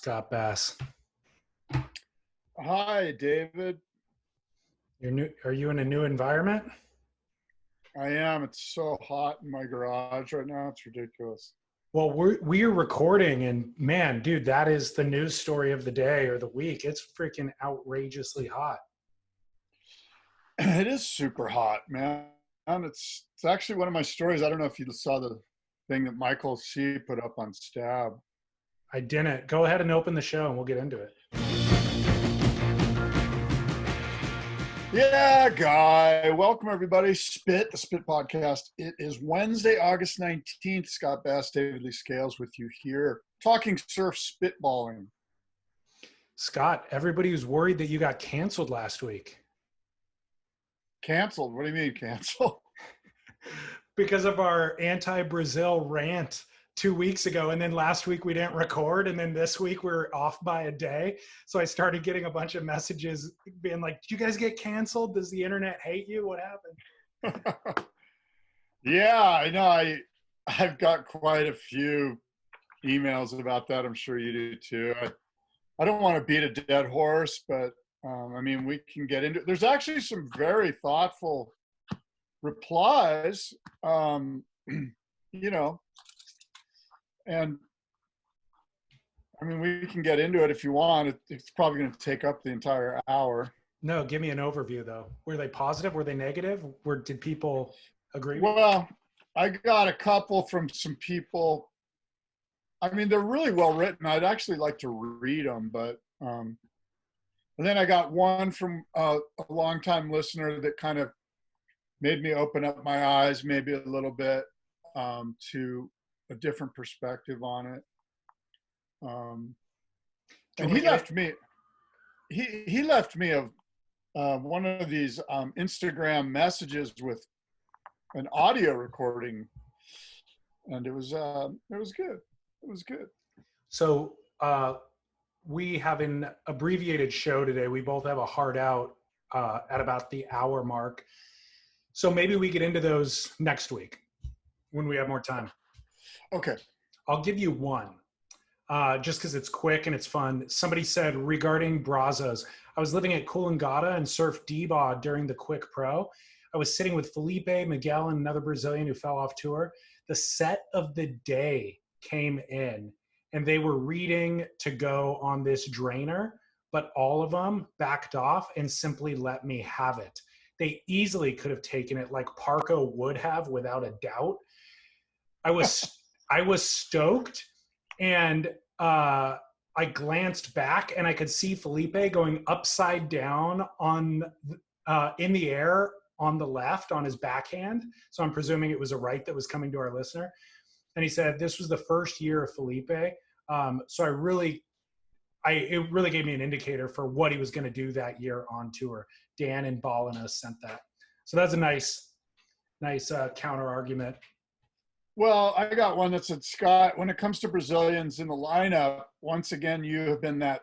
Scott Bass. Hi, David. You're new. Are you in a new environment? I am. It's so hot in my garage right now. It's ridiculous. Well, we're recording, and man, dude, that is the news story of the day or the week. It's freaking outrageously hot. It is super hot, man. It's actually one of my stories. I don't know if you saw the thing that Michael C. put up on Stab. I didn't. Go ahead and open the show, and we'll get into it. Yeah, Guy. Welcome, everybody. The Spit Podcast. It is Wednesday, August 19th. Scott Bass, David Lee Scales with you here, talking surf spitballing. Scott, everybody was worried that you got canceled last week. Canceled? What do you mean canceled? Because of our anti-Brazil rant 2 weeks ago, and then last week we didn't record, and then this week we're off by a day. So I started getting a bunch of messages being like, did you guys get canceled? Does the internet hate you? What happened? Yeah, I know. I've got quite a few emails about that. I'm sure you do too. I don't want to beat a dead horse, but I mean, we can get into it. There's actually some very thoughtful replies, and I mean, we can get into it if you want. It's probably going to take up the entire hour. No, give me an overview though. Were they positive? Were they negative? Did people agree? Well, I got a couple from some people. I mean, they're really well written. I'd actually like to read them, but and then I got one from a longtime listener that kind of made me open up my eyes maybe a little bit to a different perspective on it. And he left me one of these Instagram messages with an audio recording, and it was good. It was good. So we have an abbreviated show today. We both have a hard out at about the hour mark. So maybe we get into those next week when we have more time. Okay. I'll give you one. Just because it's quick and it's fun. Somebody said regarding Brazos, I was living at Coolangatta and surfed D-Bod during the Quick Pro. I was sitting with Felipe, Miguel, and another Brazilian who fell off tour. The set of the day came in and they were reading to go on this drainer, but all of them backed off and simply let me have it. They easily could have taken it like Parco would have without a doubt. I was stoked. And I glanced back and I could see Felipe going upside down in the air on the left on his backhand. So I'm presuming it was a right that was coming to our listener. And he said, this was the first year of Felipe. So it really gave me an indicator for what he was going to do that year on tour. Dan and Ballina sent that. So that's a nice counter argument. Well, I got one that said, Scott, when it comes to Brazilians in the lineup, once again, you have been that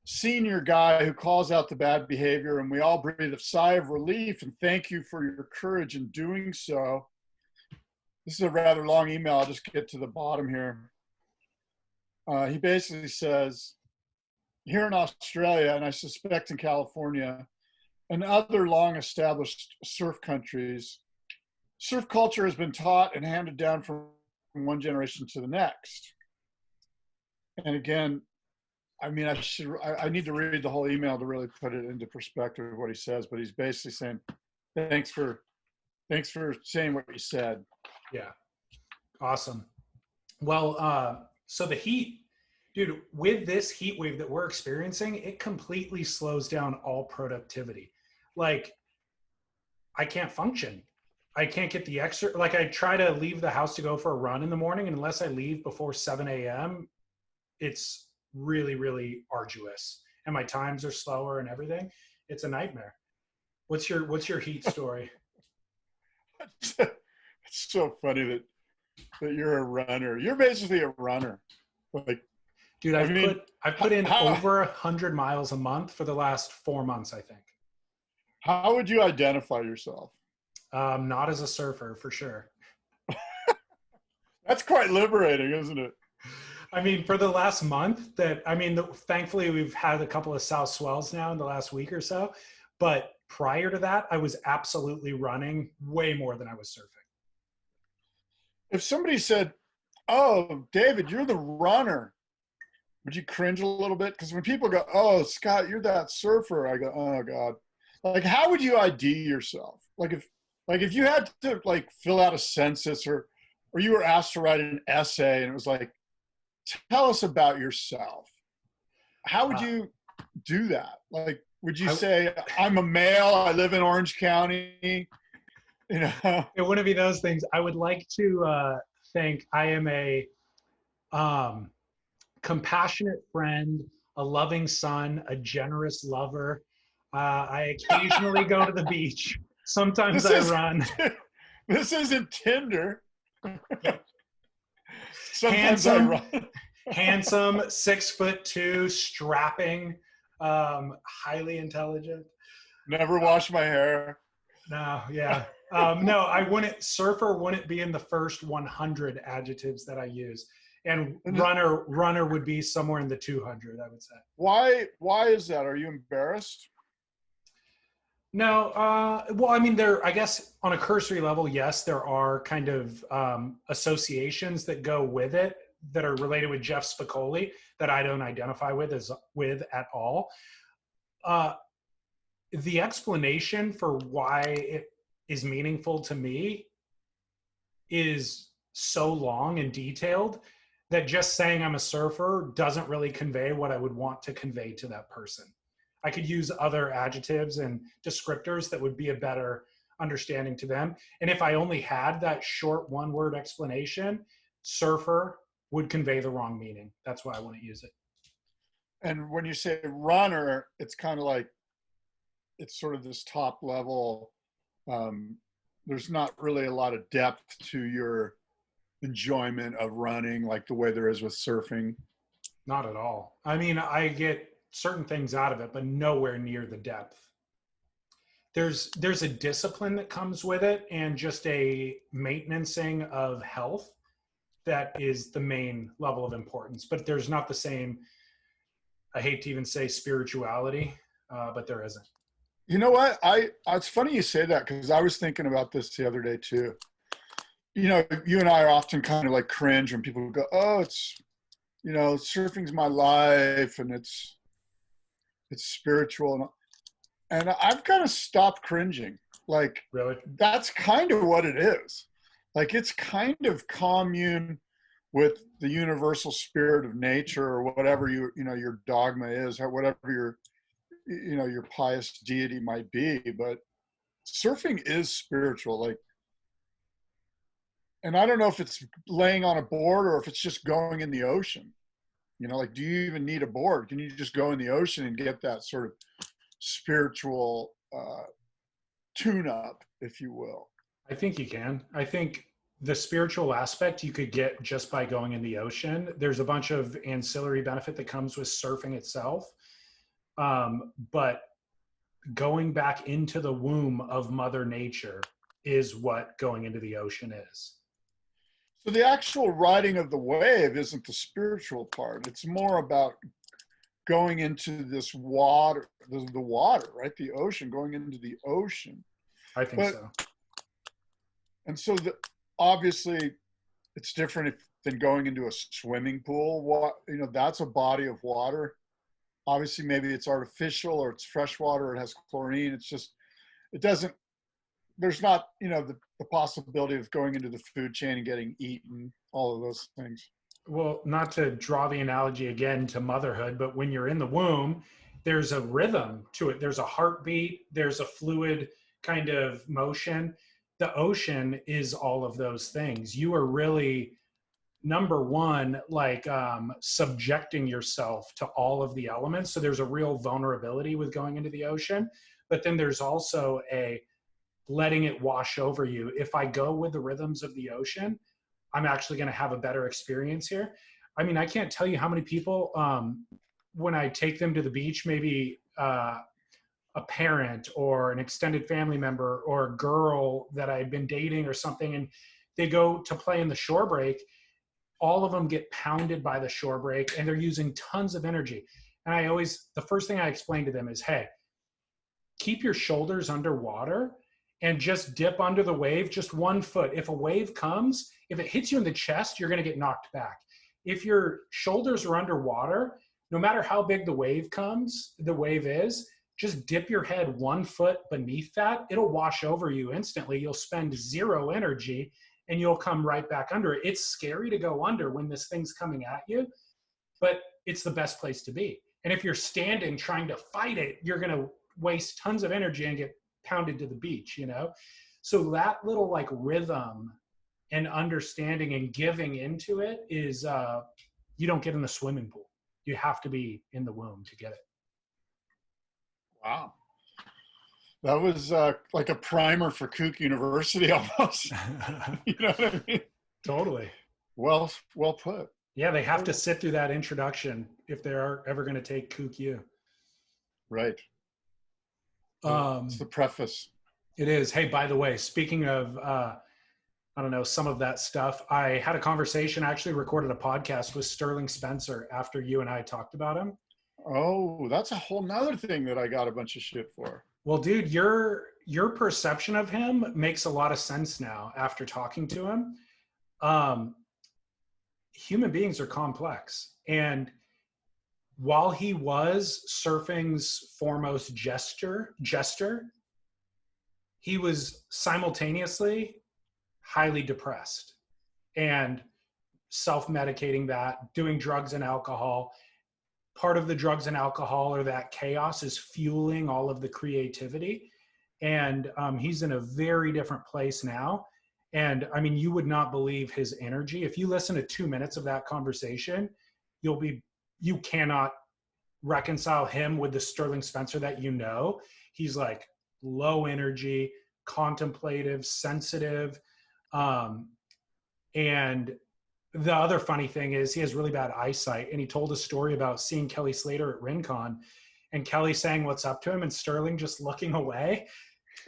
senior guy who calls out the bad behavior, and we all breathe a sigh of relief and thank you for your courage in doing so. This is a rather long email. I'll just get to the bottom here. He basically says, here in Australia, and I suspect in California, and other long-established surf countries, surf culture has been taught and handed down from one generation to the next. And again, I mean, I need to read the whole email to really put it into perspective of what he says, but he's basically saying, thanks for saying what you said. Yeah. Awesome. Well, so the heat, dude, with this heat wave that we're experiencing, it completely slows down all productivity. Like, I can't function. I can't get the extra, like I try to leave the house to go for a run in the morning, and unless I leave before 7 a.m., it's really, really arduous. And my times are slower and everything. It's a nightmare. What's your heat story? It's so funny that you're a runner. You're basically a runner. Like, dude, I've put in over 100 miles a month for the last 4 months, I think. How would you identify yourself? Not as a surfer, for sure. That's quite liberating, isn't it? I mean, for the last month thankfully we've had a couple of south swells now in the last week or so. But prior to that, I was absolutely running way more than I was surfing. If somebody said, "Oh, David, you're the runner," would you cringe a little bit? Because when people go, "Oh, Scott, you're that surfer," I go, "Oh God." Like, how would you ID yourself? Like if you had to like fill out a census or you were asked to write an essay and it was like, tell us about yourself. How would you do that? Like, would you say, "I'm a male, I live in Orange County"? You know? It wouldn't be those things. I would like to think I am a compassionate friend, a loving son, a generous lover. I occasionally go to the beach. Sometimes I run. This isn't Tinder. Sometimes I run. Handsome, 6'2", strapping, highly intelligent. Never wash my hair. No, yeah. No, surfer wouldn't be in the first 100 adjectives that I use. And runner would be somewhere in the 200, I would say. Why is that? Are you embarrassed? No, well, I mean, I guess on a cursory level, yes, there are kind of associations that go with it that are related with Jeff Spicoli that I don't identify with at all. The explanation for why it is meaningful to me is so long and detailed that just saying I'm a surfer doesn't really convey what I would want to convey to that person. I could use other adjectives and descriptors that would be a better understanding to them. And if I only had that short one-word explanation, surfer would convey the wrong meaning. That's why I wouldn't use it. And when you say runner, it's kind of like, it's sort of this top level. There's not really a lot of depth to your enjoyment of running like the way there is with surfing. Not at all. I mean, I get certain things out of it, but nowhere near the depth. There's a discipline that comes with it and just a maintenancing of health that is the main level of importance. But there's not the same, I hate to even say spirituality, but there isn't. You know what? It's funny you say that because I was thinking about this the other day too. You know, you and I are often kind of like cringe when people go, "Oh, it's, you know, surfing's my life and it's spiritual." And I've kind of stopped cringing. Like, really, that's kind of what it is. Like, it's kind of commune with the universal spirit of nature or whatever your dogma is, or whatever your pious deity might be. But surfing is spiritual. Like, and I don't know if it's laying on a board or if it's just going in the ocean. You know, like, do you even need a board? Can you just go in the ocean and get that sort of spiritual tune-up, if you will? I think you can. I think the spiritual aspect you could get just by going in the ocean. There's a bunch of ancillary benefit that comes with surfing itself. But going back into the womb of Mother Nature is what going into the ocean is. So the actual riding of the wave isn't the spiritual part. It's more about going into this water, the water, right? The ocean, going into the ocean. I think so. And so obviously it's different than going into a swimming pool. You know, that's a body of water. Obviously, maybe it's artificial or it's fresh water, or it has chlorine. It's just, there's not, you know, the possibility of going into the food chain and getting eaten, all of those things. Well, not to draw the analogy again to motherhood, but when you're in the womb, there's a rhythm to it. There's a heartbeat. There's a fluid kind of motion. The ocean is all of those things. You are really, number one, like subjecting yourself to all of the elements. So there's a real vulnerability with going into the ocean, but then there's also a letting it wash over you. If I go with the rhythms of the ocean, I'm actually going to have a better experience here. I mean, I can't tell you how many people, when I take them to the beach, maybe a parent or an extended family member or a girl that I've been dating or something, and they go to play in the shore break, all of them get pounded by the shore break and they're using tons of energy. And the first thing I explain to them is, hey, keep your shoulders underwater and just dip under the wave, just 1 foot. If a wave comes, if it hits you in the chest, you're going to get knocked back. If your shoulders are underwater, no matter how big the wave is, just dip your head 1 foot beneath that. It'll wash over you instantly. You'll spend 0 energy and you'll come right back under it. It's scary to go under when this thing's coming at you, but it's the best place to be. And if you're standing trying to fight it, you're going to waste tons of energy and get pounded to the beach, you know? So that little like rhythm and understanding and giving into it is, you don't get in the swimming pool. You have to be in the womb to get it. Wow. That was like a primer for Kook University almost. You know what I mean? Totally. Well put. Yeah, they have to sit through that introduction if they're ever going to take Kook U. Right. It's the preface. It is. Hey, by the way, speaking of, I don't know, some of that stuff, I had a conversation, I actually recorded a podcast with Sterling Spencer after you and I talked about him. Oh, that's a whole nother thing that I got a bunch of shit for. Well, dude, your perception of him makes a lot of sense now after talking to him. Human beings are complex. And while he was surfing's foremost jester, he was simultaneously highly depressed and self-medicating that, doing drugs and alcohol. Part of the drugs and alcohol or that chaos is fueling all of the creativity. And he's in a very different place now. And I mean, you would not believe his energy. If you listen to 2 minutes of that conversation, you cannot reconcile him with the Sterling Spencer that you know. He's like low energy, contemplative, sensitive. And the other funny thing is he has really bad eyesight. And he told a story about seeing Kelly Slater at Rincon and Kelly saying what's up to him and Sterling just looking away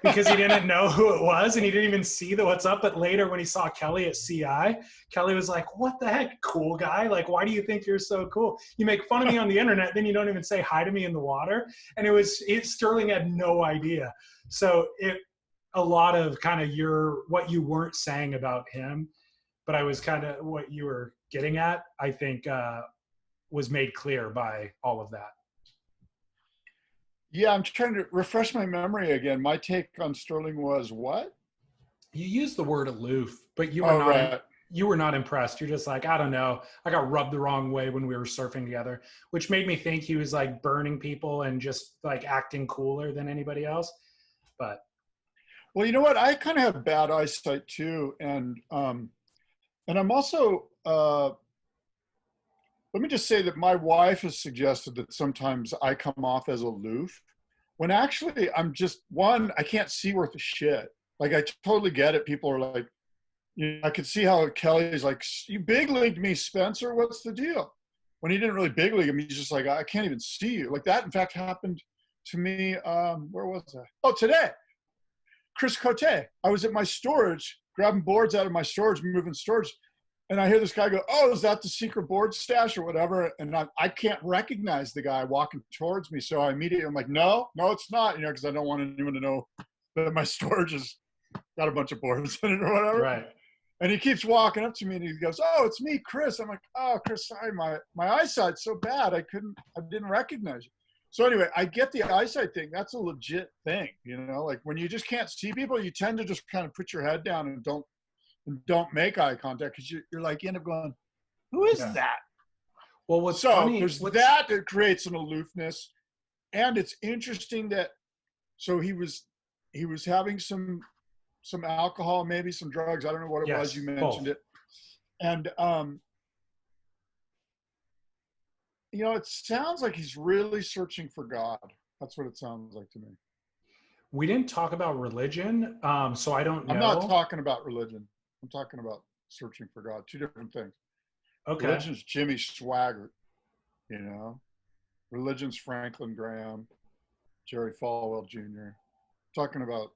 because he didn't know who it was and he didn't even see the what's up. But later when he saw Kelly at CI, Kelly was like, what the heck, cool guy? Like, why do you think you're so cool? You make fun of me on the internet, then you don't even say hi to me in the water. And Sterling had no idea. So a lot of kind of what you weren't saying about him, but I was kind of what you were getting at, I think was made clear by all of that. Yeah, I'm trying to refresh my memory again. My take on Sterling was what? You used the word aloof, but you were not impressed. You're just like, I don't know. I got rubbed the wrong way when we were surfing together, which made me think he was like burning people and just like acting cooler than anybody else. But well, you know what? I kind of have bad eyesight too, and I'm also. Let me just say that my wife has suggested that sometimes I come off as aloof when actually I'm just I can't see worth a shit. Like I totally get it. People are like, I could see how Kelly's like, you big leagued me, Spencer. What's the deal? When he didn't really big league him, he's just like, I can't even see you. Like that, in fact, happened to me. Where was I? Oh, today. Chris Cote. I was at my storage, grabbing boards out of my storage, moving storage. And I hear this guy go, oh, is that the secret board stash or whatever? And I can't recognize the guy walking towards me. So I'm like, no, it's not, because I don't want anyone to know that my storage has got a bunch of boards in it or whatever. Right. And he keeps walking up to me and he goes, oh, it's me, Chris. I'm like, oh, Chris, sorry, my eyesight's so bad. I didn't recognize you. So anyway, I get the eyesight thing. That's a legit thing, like when you just can't see people, you tend to just kind of put your head down and don't make eye contact because you're like, you end up going, who is that? Well, what's funny, there's that creates an aloofness. And it's interesting that, so he was having some alcohol, maybe some drugs. I don't know what it was. You mentioned it. And, it sounds like he's really searching for God. That's what it sounds like to me. We didn't talk about religion, so I don't know. I'm not talking about religion. I'm talking about searching for God. Two different things. Okay. Religion's Jimmy Swaggart, Religion's Franklin Graham, Jerry Falwell Jr. Talking about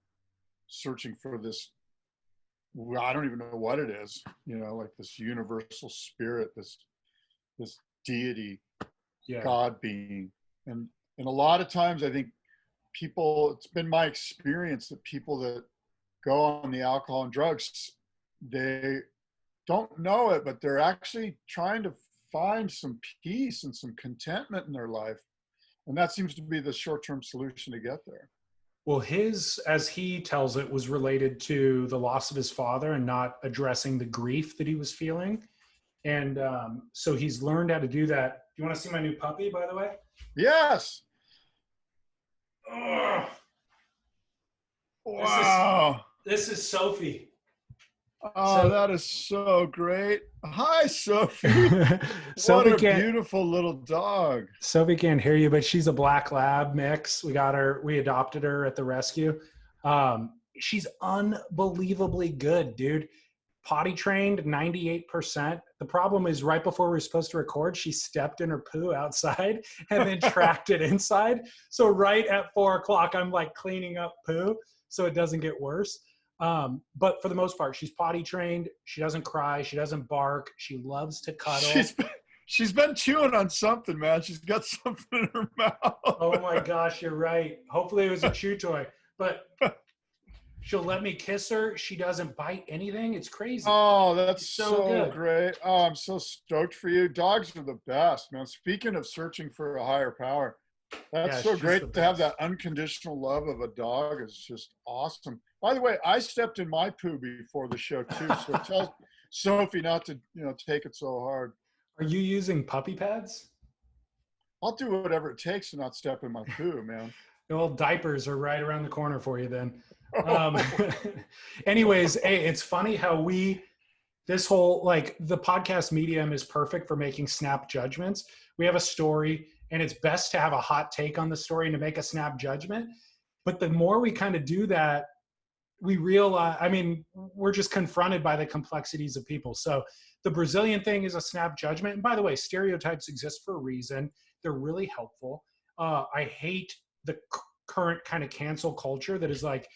searching for this well, I don't even know what it is, you know, like this universal spirit, this deity, Yeah. God being. And a lot of times I think people, it's been my experience that people that go on the alcohol and drugs, they don't know it, but they're actually trying to find some peace and some contentment in their life. And that seems to be the short-term solution to get there. Well, his, as he tells it, was related to the loss of his father and not addressing the grief that he was feeling. And so he's learned how to do that. Do you want to see my new puppy, by the way? Yes. Oh, Wow. this is Sophie. Oh, that is so great. Hi, Sophie. What a beautiful little dog. Sophie can't hear you, but she's a black lab mix. We adopted her at the rescue. She's unbelievably good, dude. Potty trained 98%. The problem is right before we were supposed to record, she stepped in her poo outside and then tracked it inside. So right at 4:00, I'm like cleaning up poo so it doesn't get worse. But for the most part, she's potty trained. She doesn't cry. She doesn't bark. She loves to cuddle. She's been chewing on something, man. She's got something in her mouth. Oh my gosh, you're right. Hopefully it was a chew toy, but she'll let me kiss her. She doesn't bite anything. It's crazy. Oh, that's so great. Oh, I'm so stoked for you. Dogs are the best, man. Speaking of searching for a higher power, that's so great to have that unconditional love of a dog. Is just awesome. By the way, I stepped in my poo before the show too, so tell Sophie not to, take it so hard. Are you using puppy pads? I'll do whatever it takes to not step in my poo, man. The old diapers are right around the corner for you then. Anyways, hey, it's funny how this whole, like, the podcast medium is perfect for making snap judgments. We have a story and it's best to have a hot take on the story and to make a snap judgment. But the more we kind of do that, we realize, we're just confronted by the complexities of people. So the Brazilian thing is a snap judgment. And by the way, stereotypes exist for a reason. They're really helpful. I hate the current kind of cancel culture that is like,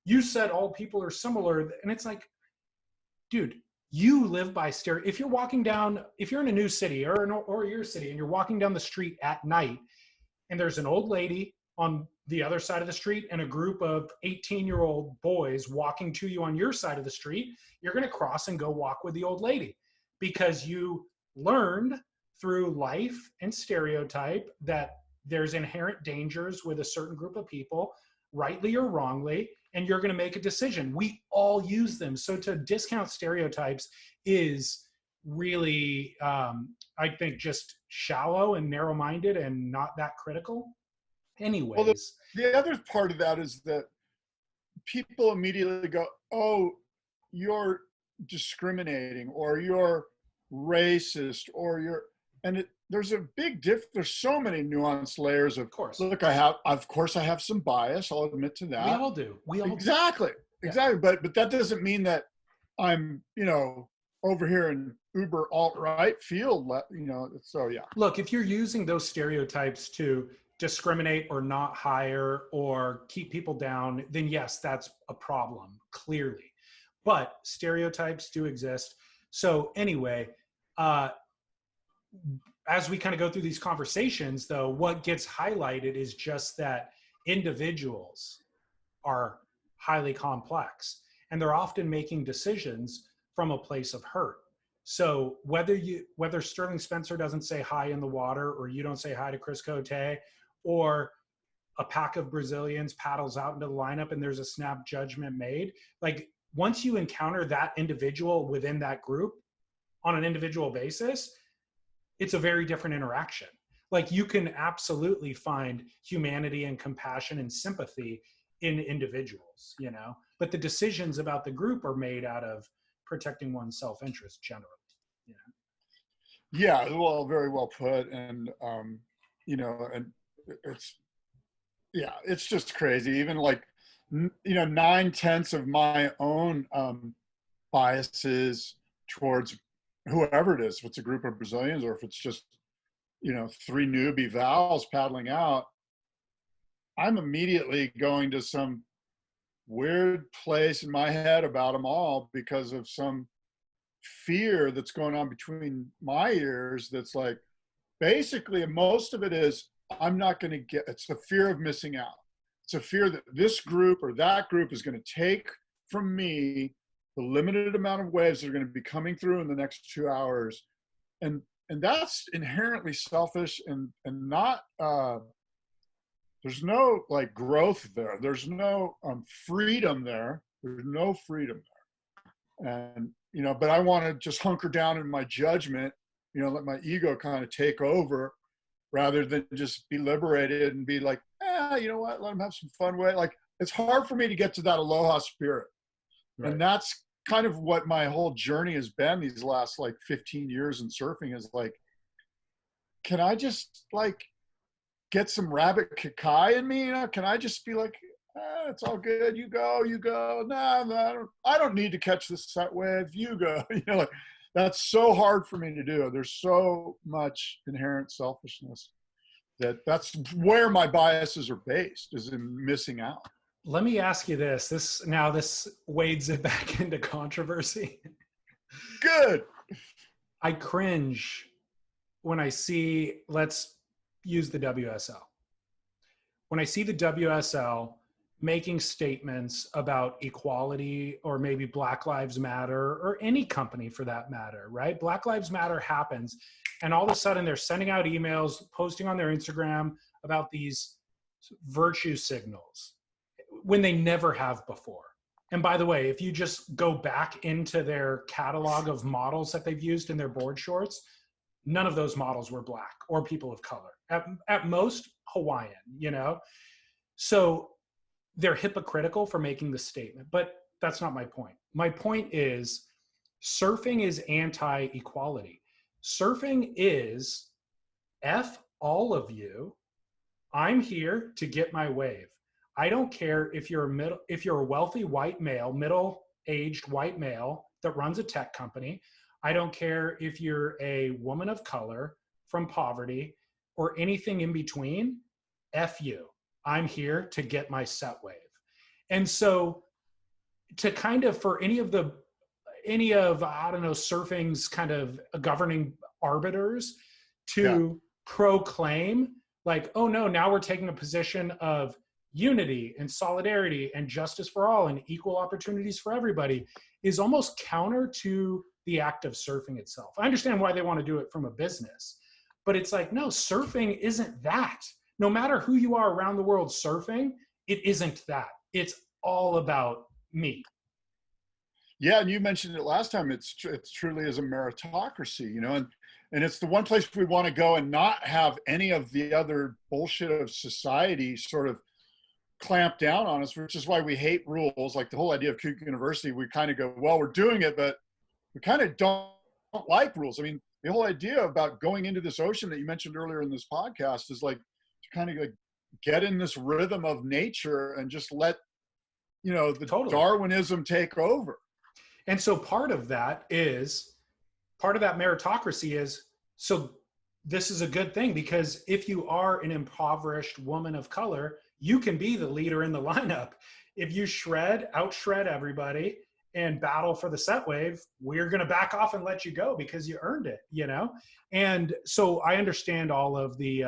you said all people are similar. And it's like, dude, you live by if you're walking down, if you're in a new city or your city and you're walking down the street at night and there's an old lady on the other side of the street and a group of 18-year-old boys walking to you on your side of the street, you're going to cross and go walk with the old lady because you learned through life and stereotype that there's inherent dangers with a certain group of people, rightly or wrongly, and you're going to make a decision. We all use them. So to discount stereotypes is really, I think, just shallow and narrow-minded and not that critical. Anyways. Well, the other part of that is that people immediately go, oh, you're discriminating or you're racist or there's a big difference. There's so many nuanced layers of course. Look, I have some bias. I'll admit to that. We all do. Exactly. But that doesn't mean that I'm, over here in uber alt-right field, so yeah. Look, if you're using those stereotypes to discriminate or not hire or keep people down, then yes, that's a problem, clearly. But stereotypes do exist. So anyway, as we kind of go through these conversations, though, what gets highlighted is just that individuals are highly complex and they're often making decisions from a place of hurt. So whether Sterling Spencer doesn't say hi in the water or you don't say hi to Chris Cote or a pack of Brazilians paddles out into the lineup and there's a snap judgment made, like once you encounter that individual within that group on an individual basis, it's a very different interaction. Like you can absolutely find humanity and compassion and sympathy in individuals, but the decisions about the group are made out of protecting one's self-interest generally. Yeah, well, very well put. And, and it's just crazy. Even like, 9/10 of my own biases towards whoever it is, if it's a group of Brazilians or if it's just, 3 newbie Vals paddling out, I'm immediately going to some weird place in my head about them all because of some fear that's going on between my ears. That's like, basically, most of it is, I'm not going to get, it's a fear of missing out. It's a fear that this group or that group is going to take from me the limited amount of waves that are going to be coming through in the next 2 hours. And that's inherently selfish and not, there's no like growth there. There's no freedom there. There's no freedom there. And, you know, but I want to just hunker down in my judgment, you know, let my ego kind of take over rather than just be liberated and be like, you know what, let them have some fun with it. Like, it's hard for me to get to that aloha spirit. Right. And that's kind of what my whole journey has been these last like 15 years in surfing, is like, can I just like get some rabbit kakai in me? You know, can I just be like, it's all good. You go. No, I don't need to catch this set wave. You go. You know, like, that's so hard for me to do. There's so much inherent selfishness that's where my biases are based, is in missing out. Let me ask you this. This wades it back into controversy. Good. I cringe when I see, let's use the WSL. When I see the WSL making statements about equality, or maybe Black Lives Matter, or any company for that matter, right? Black Lives Matter happens, and all of a sudden they're sending out emails, posting on their Instagram about these virtue signals when they never have before. And by the way, if you just go back into their catalog of models that they've used in their board shorts, none of those models were Black or people of color. At most, Hawaiian, you know? So they're hypocritical for making the statement, but that's not my point. My point is, surfing is anti-equality. Surfing is, F all of you, I'm here to get my wave. I don't care if you're a wealthy white male, middle-aged white male that runs a tech company. I don't care if you're a woman of color from poverty or anything in between. F you. I'm here to get my set wave. And so to kind of, for any of I don't know, surfing's kind of governing arbiters to proclaim like, oh no, now we're taking a position of unity and solidarity and justice for all and equal opportunities for everybody, is almost counter to the act of surfing itself. I understand why they want to do it from a business, but it's like, no, surfing isn't that. No matter who you are around the world surfing, it isn't that. It's all about me. Yeah, and you mentioned it last time. It's truly is a meritocracy, you know, and it's the one place we want to go and not have any of the other bullshit of society sort of clamp down on us, which is why we hate rules. Like the whole idea of Kook University, we kind of go, well, we're doing it, but we kind of don't like rules. I mean, the whole idea about going into this ocean that you mentioned earlier in this podcast is like to kind of like get in this rhythm of nature and just let, you know, the Darwinism take over. And so part of that meritocracy is, so this is a good thing, because if you are an impoverished woman of color, you can be the leader in the lineup. If you out-shred everybody and battle for the set wave, we're going to back off and let you go because you earned it, you know? And so I understand all of the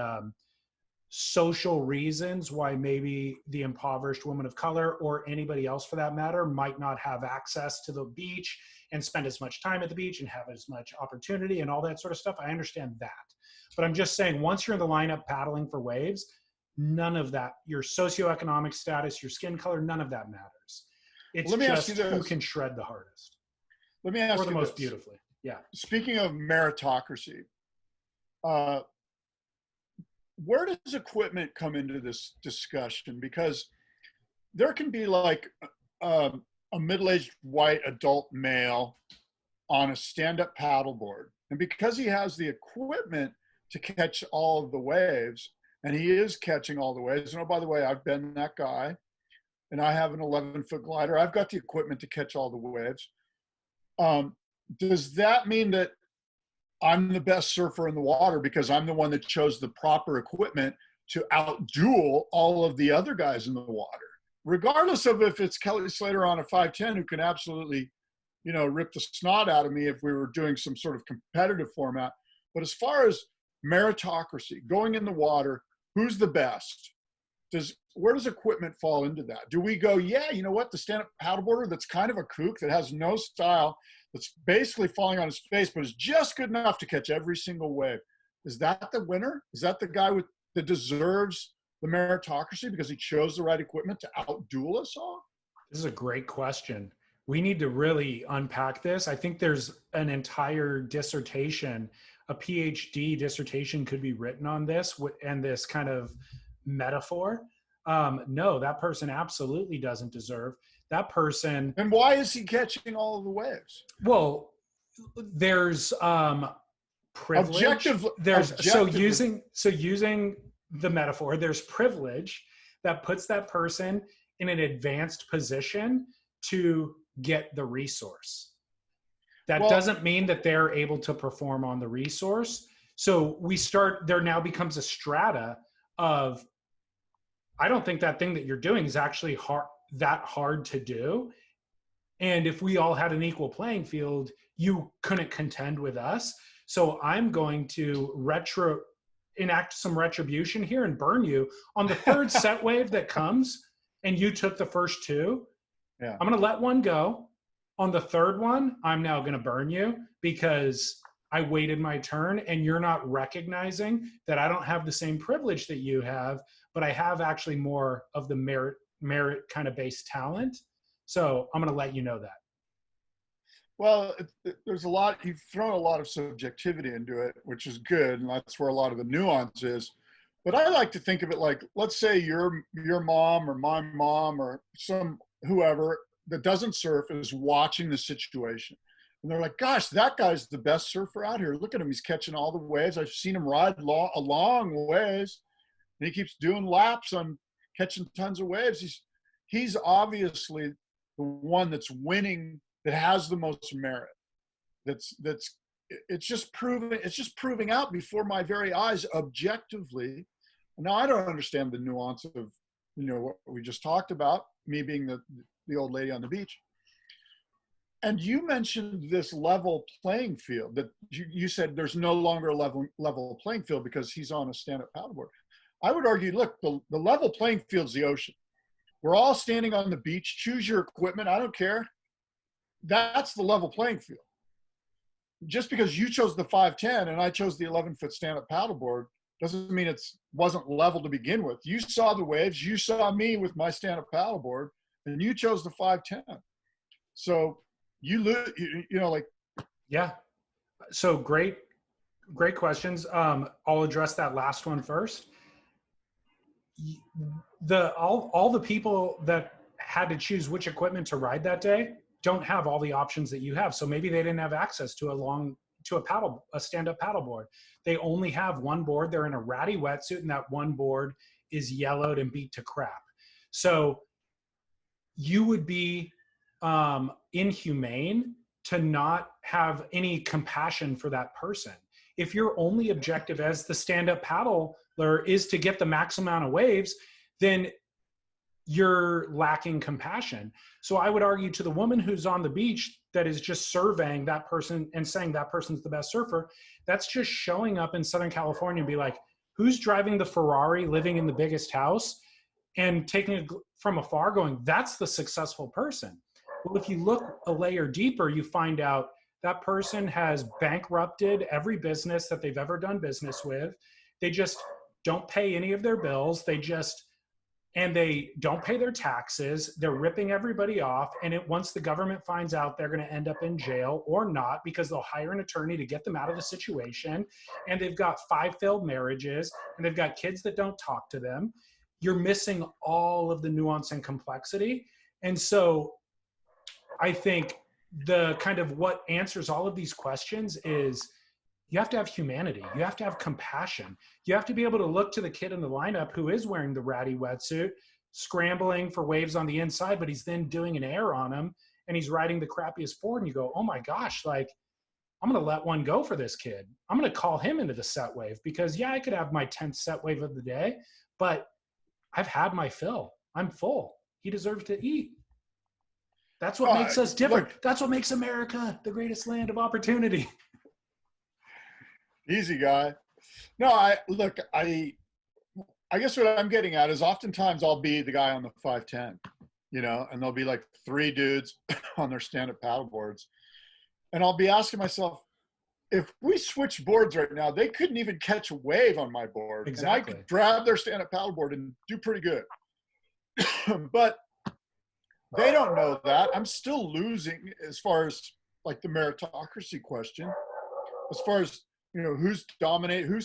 social reasons why maybe the impoverished woman of color, or anybody else for that matter, might not have access to the beach and spend as much time at the beach and have as much opportunity and all that sort of stuff. I understand that. But I'm just saying, once you're in the lineup paddling for waves, none of that, your socioeconomic status, your skin color, none of that matters. It's just who can shred the hardest. Let me ask you or the most beautifully. Yeah. Speaking of meritocracy, where does equipment come into this discussion? Because there can be like a middle-aged white adult male on a stand-up paddleboard, and because he has the equipment to catch all of the waves, and he is catching all the waves. And oh, by the way, I've been that guy, and I have an 11-foot glider. I've got the equipment to catch all the waves. Does that mean that I'm the best surfer in the water because I'm the one that chose the proper equipment to outduel all of the other guys in the water? regardless of if it's Kelly Slater on a 5'10" who can absolutely, rip the snot out of me if we were doing some sort of competitive format. But as far as meritocracy, going in the water, who's the best? Where does equipment fall into that? Do we go, yeah, you know what, the stand-up paddleboarder that's kind of a kook, that has no style, that's basically falling on his face, but is just good enough to catch every single wave? Is that the winner? Is that the guy that deserves the meritocracy because he chose the right equipment to outduel us all? This is a great question. We need to really unpack this. I think there's an entire dissertation, a PhD dissertation could be written on this and this kind of metaphor. No, that person absolutely doesn't deserve. That person. And why is he catching all of the waves? Well, there's privilege. So using the metaphor, there's privilege that puts that person in an advanced position to get the resource. That doesn't mean that they're able to perform on the resource. So there now becomes a strata of, I don't think that thing that you're doing is actually hard to do. And if we all had an equal playing field, you couldn't contend with us. So I'm going to enact some retribution here and burn you on the third set wave that comes, and you took the first two. Yeah. I'm going to let one go. On the third one, I'm now going to burn you because I waited my turn, and you're not recognizing that I don't have the same privilege that you have, but I have actually more of the merit kind of based talent. So I'm going to let you know that. Well, there's you've thrown a lot of subjectivity into it, which is good. And that's where a lot of the nuance is. But I like to think of it like, let's say your mom or my mom or whoever that doesn't surf is watching the situation. And they're like, gosh, that guy's the best surfer out here. Look at him. He's catching all the waves. I've seen him ride a long ways. And he keeps doing laps on catching tons of waves. He's obviously the one that's winning, that has the most merit. It's just proving out before my very eyes objectively. Now, I don't understand the nuance of, what we just talked about, me being the old lady on the beach. And you mentioned this level playing field, that you said there's no longer a level playing field because he's on a stand-up paddleboard. I would argue, look, the level playing field's the ocean. We're all standing on the beach. Choose your equipment. I don't care. That's the level playing field. Just because you chose the 5'10" and I chose the 11-foot stand-up paddleboard doesn't mean it wasn't level to begin with. You saw the waves. You saw me with my stand-up paddleboard, and you chose the 5'10". So Yeah. So great questions. I'll address that last one first. All the people that had to choose which equipment to ride that day don't have all the options that you have. So maybe they didn't have access to a stand-up paddleboard. They only have one board. They're in a ratty wetsuit, and that one board is yellowed and beat to crap. So you would be inhumane to not have any compassion for that person. If your only objective as the stand-up paddler is to get the max amount of waves, then you're lacking compassion. So I would argue to the woman who's on the beach that is just surveying that person and saying that person's the best surfer, that's just showing up in Southern California and be like, who's driving the Ferrari, living in the biggest house, and taking it from afar going, that's the successful person. Well, if you look a layer deeper, you find out that person has bankrupted every business that they've ever done business with. They just don't pay any of their bills. And they don't pay their taxes. They're ripping everybody off. And once the government finds out, they're going to end up in jail or not, because they'll hire an attorney to get them out of the situation. And they've got 5 failed marriages, and they've got kids that don't talk to them. You're missing all of the nuance and complexity. And so I think the kind of what answers all of these questions is you have to have humanity. You have to have compassion. You have to be able to look to the kid in the lineup who is wearing the ratty wetsuit, scrambling for waves on the inside, but he's then doing an air on him and he's riding the crappiest board. And you go, oh my gosh, like, I'm going to let one go for this kid. I'm going to call him into the set wave because, yeah, I could have my 10th set wave of the day, but I've had my fill. I'm full. he deserves to eat. That's what makes us different. Look, that's what makes America the greatest land of opportunity. Easy guy. No, I guess what I'm getting at is oftentimes I'll be the guy on the 510, you know, and there'll be like 3 dudes on their stand-up paddle boards. And I'll be asking myself, if we switch boards right now, they couldn't even catch a wave on my board. Exactly. And I could grab their stand-up paddle board and do pretty good. But they don't know that. I'm still losing as far as like the meritocracy question, as far as, you know, who's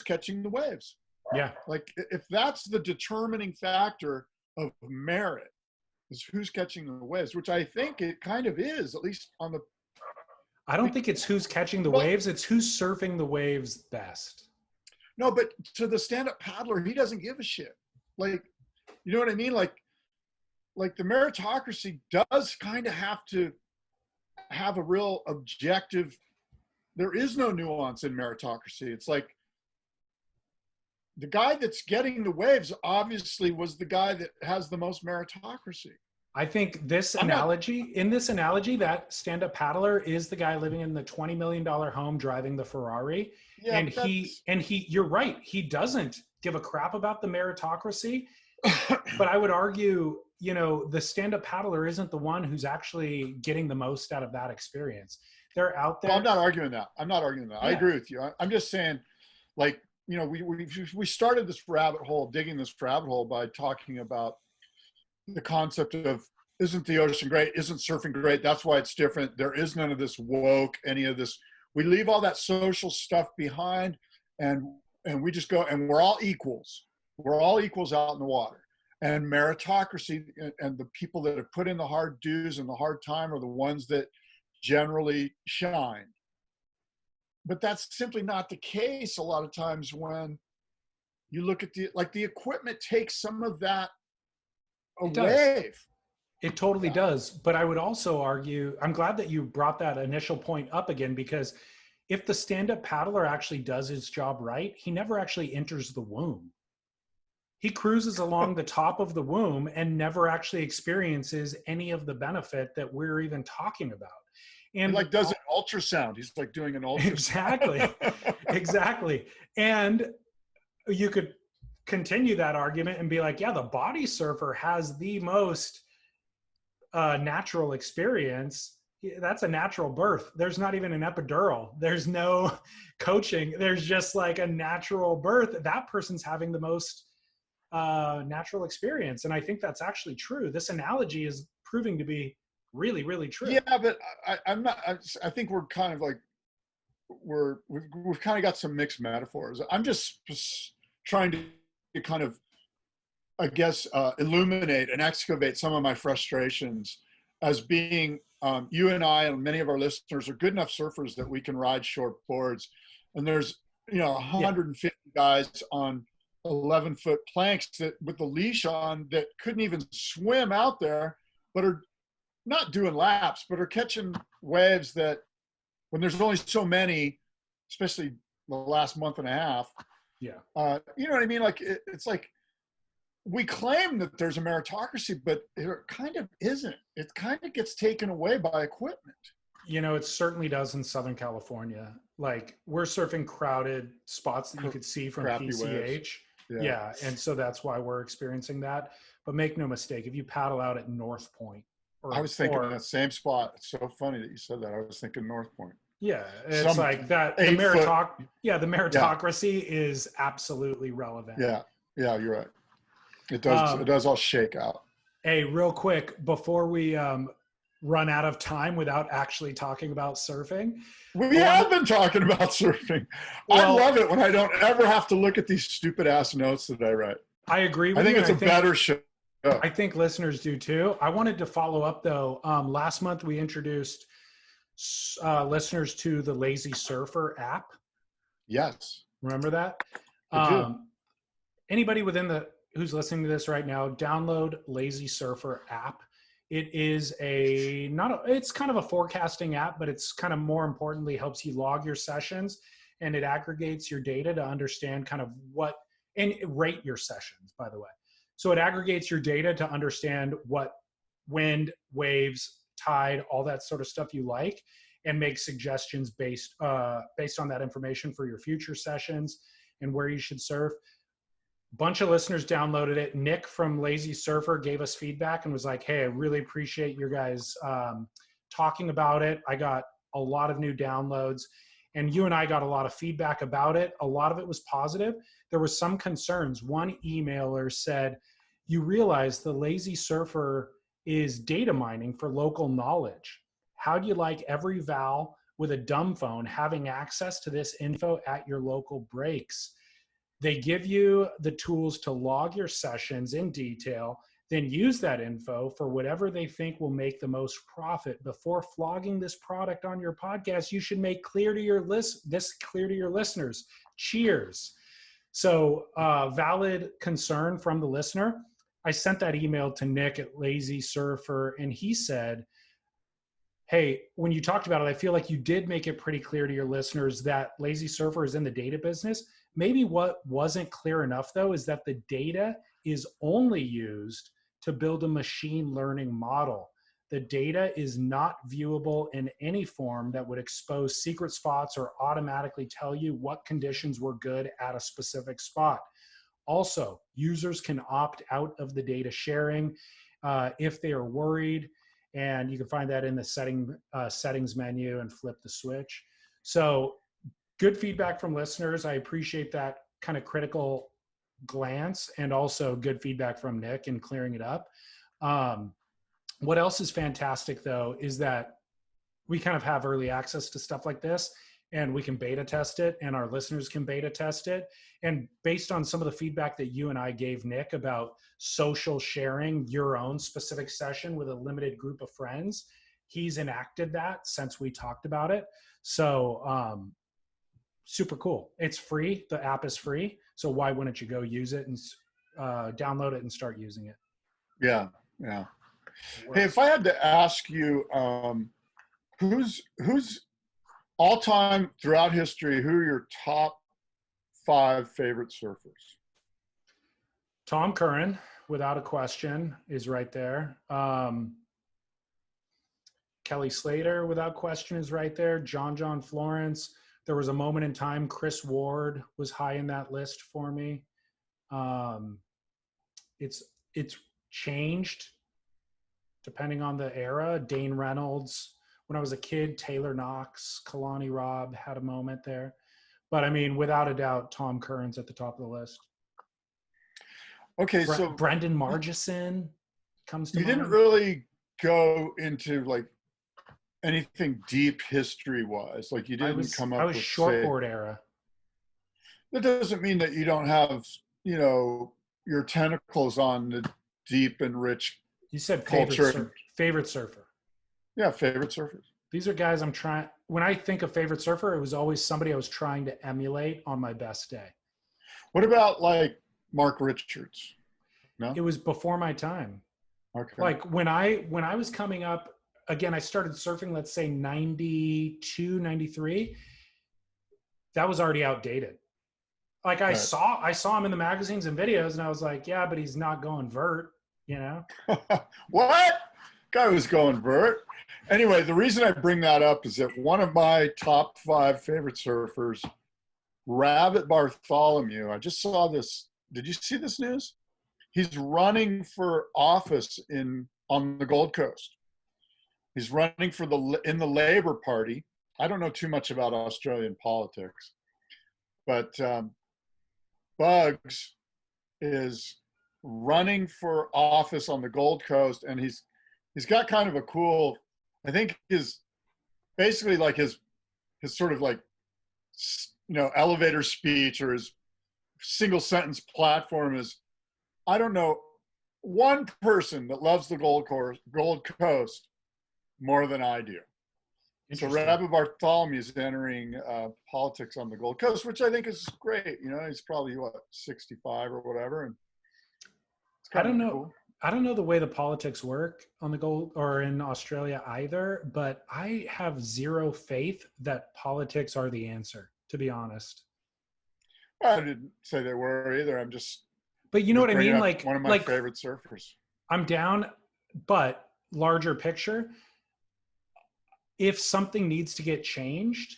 catching the waves. Yeah. Like if that's the determining factor of merit, is who's catching the waves, which I think it kind of is, at least on the. I don't think it's who's catching the waves. It's who's surfing the waves best. No, but to the stand-up paddler, he doesn't give a shit. Like, you know what I mean? Like the meritocracy does kind of have to have a real objective. There is no nuance in meritocracy. It's like the guy that's getting the waves obviously was the guy that has the most meritocracy. I think in this analogy, that stand-up paddler is the guy living in the $20 million home driving the Ferrari. Yeah, and you're right. He doesn't give a crap about the meritocracy, but I would argue, you know, the stand-up paddler isn't the one who's actually getting the most out of that experience. They're out there. Well, I'm not arguing that. Yeah. I agree with you. I'm just saying, like, you know, we started this digging this rabbit hole by talking about the concept of, isn't the ocean great? Isn't surfing great? That's why it's different. There is none of this woke, any of this. We leave all that social stuff behind, and we just go, and we're all equals. We're all equals out in the water. And meritocracy and the people that have put in the hard dues and the hard time are the ones that generally shine. But that's simply not the case a lot of times when you look at the equipment takes some of that away. It totally does. But I would also argue, I'm glad that you brought that initial point up again, because if the stand-up paddler actually does his job right, he never actually enters the womb. He cruises along the top of the womb and never actually experiences any of the benefit that we're even talking about. And he like does an ultrasound. He's like doing an ultrasound. Exactly. And you could continue that argument and be like, yeah, the body surfer has the most natural experience. That's a natural birth. There's not even an epidural. There's no coaching. There's just like a natural birth. That person's having the most natural experience. And I think that's actually true. This analogy is proving to be really, really true. Yeah, but I think we're kind of like, we've kind of got some mixed metaphors. I'm just trying to kind of, I guess, illuminate and excavate some of my frustrations as being, you and I and many of our listeners are good enough surfers that we can ride short boards. And there's, you know, 150 guys on 11-foot planks that with the leash on that couldn't even swim out there, but are not doing laps, but are catching waves that when there's only so many, especially the last month and a half. Yeah. You know what I mean? Like, it's like we claim that there's a meritocracy, but it kind of isn't. It kind of gets taken away by equipment. You know, it certainly does in Southern California. Like, we're surfing crowded spots that you could see from PCH. Yeah. And so that's why we're experiencing that. But make no mistake, if you paddle out at North Point, I was thinking that same spot. It's so funny that you said that. I was thinking North Point. Yeah, it's like that. The meritocracy is absolutely relevant. Yeah, you're right. It does. It does all shake out. Hey, real quick before we run out of time without actually talking about surfing. We have been talking about surfing. I love it when I don't ever have to look at these stupid ass notes that I write. I agree with you. I think it's a better show. I think listeners do too. I wanted to follow up though. Last month we introduced listeners to the Lazy Surfer app. Yes. Remember that? Anybody who's listening to this right now, download Lazy Surfer app. It is it's kind of a forecasting app, but it's kind of more importantly helps you log your sessions, and it aggregates your data to understand kind of and rate your sessions, by the way. So it aggregates your data to understand what wind, waves, tide, all that sort of stuff you like, and make suggestions based on that information for your future sessions and where you should surf. Bunch of listeners downloaded it. Nick from Lazy Surfer gave us feedback and was like, hey, I really appreciate your guys talking about it. I got a lot of new downloads, and you and I got a lot of feedback about it. A lot of it was positive. There was some concerns. One emailer said, you realize the Lazy Surfer is data mining for local knowledge. How do you like every Val with a dumb phone having access to this info at your local breaks? They give you the tools to log your sessions in detail, then use that info for whatever they think will make the most profit. Before flogging this product on your podcast, you should make clear to your clear to your listeners. Cheers. So valid concern from the listener. I sent that email to Nick at Lazy Surfer, and he said, hey, when you talked about it, I feel like you did make it pretty clear to your listeners that Lazy Surfer is in the data business. Maybe what wasn't clear enough, though, is that the data is only used to build a machine learning model. The data is not viewable in any form that would expose secret spots or automatically tell you what conditions were good at a specific spot. Also, users can opt out of the data sharing if they are worried, and you can find that in the settings menu and flip the switch. So good feedback from listeners. I appreciate that kind of critical glance, and also good feedback from Nick in clearing it up. What else is fantastic, though, is that we kind of have early access to stuff like this, and we can beta test it, and our listeners can beta test it. And based on some of the feedback that you and I gave Nick about social sharing your own specific session with a limited group of friends, he's enacted that since we talked about it. So super cool. It's free. The app is free. So why wouldn't you go use it and download it and start using it? Yeah, yeah. Hey, if I had to ask you, who's all time throughout history, who are your top 5 favorite surfers? Tom Curran, without a question, is right there. Kelly Slater, without question, is right there. John Florence. There was a moment in time, Chris Ward was high in that list for me. It's changed depending on the era. Dane Reynolds. When I was a kid, Taylor Knox, Kalani Robb had a moment there. But I mean, without a doubt, Tom Curran's at the top of the list. Okay, so Brendan Margison comes to mind. You didn't really go into like anything deep history-wise. Like you didn't come up with. I was shortboard era. That doesn't mean that you don't have, you know, your tentacles on the deep and rich. You said culture. Favorite surfer. Yeah, favorite surfers. These are guys I'm trying. When I think of favorite surfer, it was always somebody I was trying to emulate on my best day. What about like Mark Richards? No, it was before my time. Okay. Like when I was coming up, again, I started surfing, let's say 92, 93. That was already outdated. Like I saw him in the magazines and videos, and I was like, yeah, but he's not going vert, you know? What? Guy was going vert. Anyway, the reason I bring that up is that one of my top 5 favorite surfers, Rabbit Bartholomew, I just saw this. Did you see this news? He's running for office on the Gold Coast. He's running for in the Labour Party. I don't know too much about Australian politics, but Bugs is running for office on the Gold Coast, and he's got kind of a cool, I think basically like his sort of like, you know, elevator speech or his single sentence platform is, I don't know one person that loves the Gold Coast more than I do. So Rabbit Bartholomew is entering politics on the Gold Coast, which I think is great. You know, he's probably 65 or whatever, and I don't know. Cool. I don't know the way the politics work on the Gold or in Australia either, but I have zero faith that politics are the answer, to be honest. I didn't say they were either. I'm just. But you know what I mean? Like one of my favorite surfers. I'm down, but larger picture, if something needs to get changed,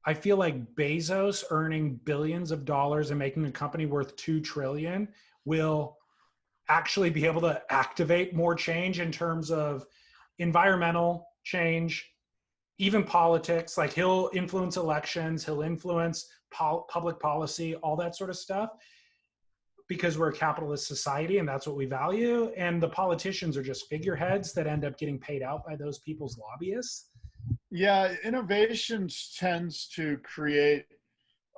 I feel like Bezos earning billions of dollars and making a company worth 2 trillion will actually be able to activate more change in terms of environmental change, even politics. Like he'll influence elections, he'll influence public policy, all that sort of stuff, because we're a capitalist society and that's what we value. And the politicians are just figureheads that end up getting paid out by those people's lobbyists. Yeah, innovation tends to create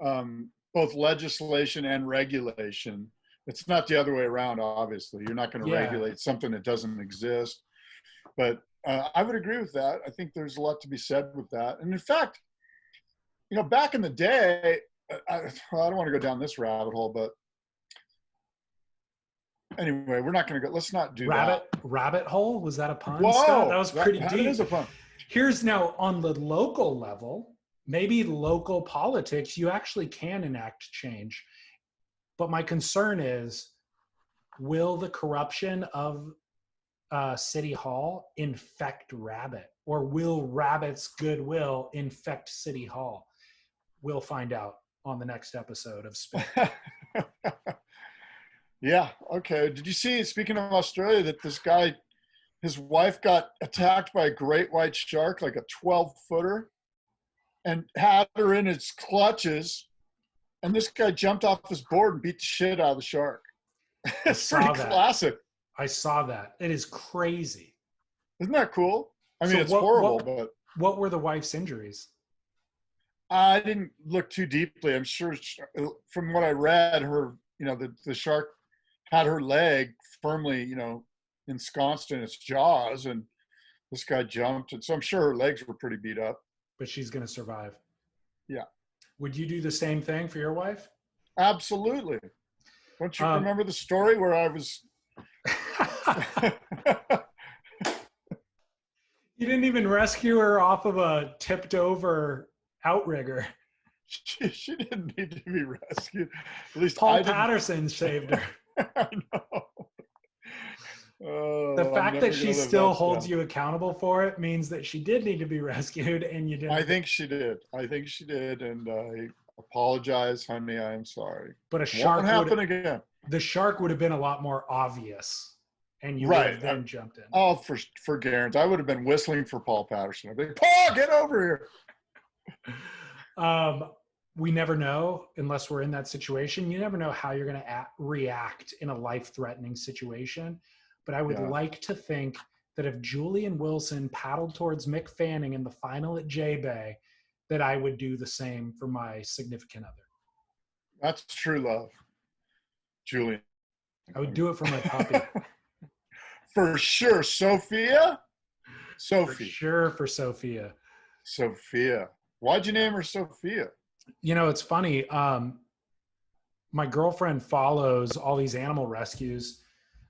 both legislation and regulation. It's not the other way around, obviously. You're not going to regulate something that doesn't exist. But I would agree with that. I think there's a lot to be said with that. And in fact, you know, back in the day, I don't want to go down this rabbit hole, but anyway, we're not going to go. Let's not do that. Rabbit hole? Was that a pun? Whoa, Scott? That was pretty deep. It is a pun. Here's now on the local level, maybe local politics, you actually can enact change. But my concern is, will the corruption of City Hall infect Rabbit? Or will Rabbit's goodwill infect City Hall? We'll find out on the next episode of Spin. Yeah, okay. Did you see, speaking of Australia, that this guy, his wife got attacked by a great white shark, like a 12-footer, and had her in its clutches. And this guy jumped off his board and beat the shit out of the shark. It's pretty classic. I saw that. It is crazy. Isn't that cool? I mean, it's horrible, but... What were the wife's injuries? I didn't look too deeply. I'm sure from what I read, her, you know, the shark had her leg firmly, you know, ensconced in its jaws, and this guy jumped. And so I'm sure her legs were pretty beat up. But she's going to survive. Yeah. Would you do the same thing for your wife? Absolutely. Don't you remember the story where I was... You didn't even rescue her off of a tipped over outrigger. She didn't need to be rescued. At least Paul Patterson saved her. I know. Oh, the fact that she still holds you accountable for it means that she did need to be rescued, and you didn't. I think she did. And I apologize, honey. I am sorry. But a shark won't happen again. The shark would have been a lot more obvious, and you would have then jumped in. Oh, for guarantee, I would have been whistling for Paul Patterson. I'd be like, Paul, get over here. We never know unless we're in that situation. You never know how you're going to react in a life-threatening situation. But I would like to think that if Julian Wilson paddled towards Mick Fanning in the final at J-Bay, that I would do the same for my significant other. That's true love, Julian. I would do it for my puppy. For sure. Sophia? Sophie. For sure for Sophia. Sophia. Why'd you name her Sophia? You know, it's funny. My girlfriend follows all these animal rescues